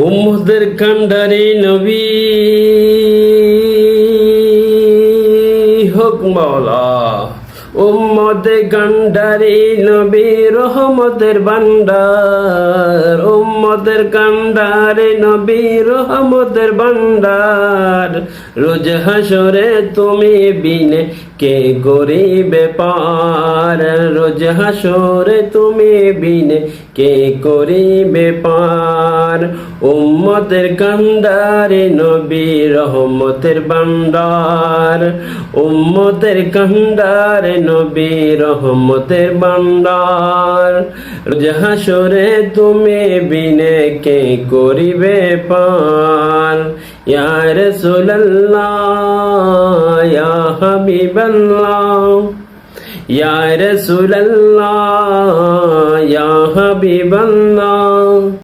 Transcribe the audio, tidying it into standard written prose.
উম্মতের কান্ডারি নবী হোক মাওলা। উম্মতের কান্ডারি নবী রহমতের ভান্ডার। উম্মতের কান্ডারি নবী রহমতের ভান্ডার। রোজ হাসরে তুমি বিনে কে করিবে পার। রোজ হাসরে তুমি বিনে কে করিবে পার। উম্মতের কান্ডারে নবী রহমতের ভান্ডার। উম্মতের কান্ডারে নবী রহমতের ভান্ডার। রোজ হাসরে তুমি বিনে কে করিবে পার। ইয়া রাসূলুল্লাহ ইয়া হাবিবাল্লাহ ইয়া রাসূলুল্লাহ ইয়া হাবিবাল্লাহ।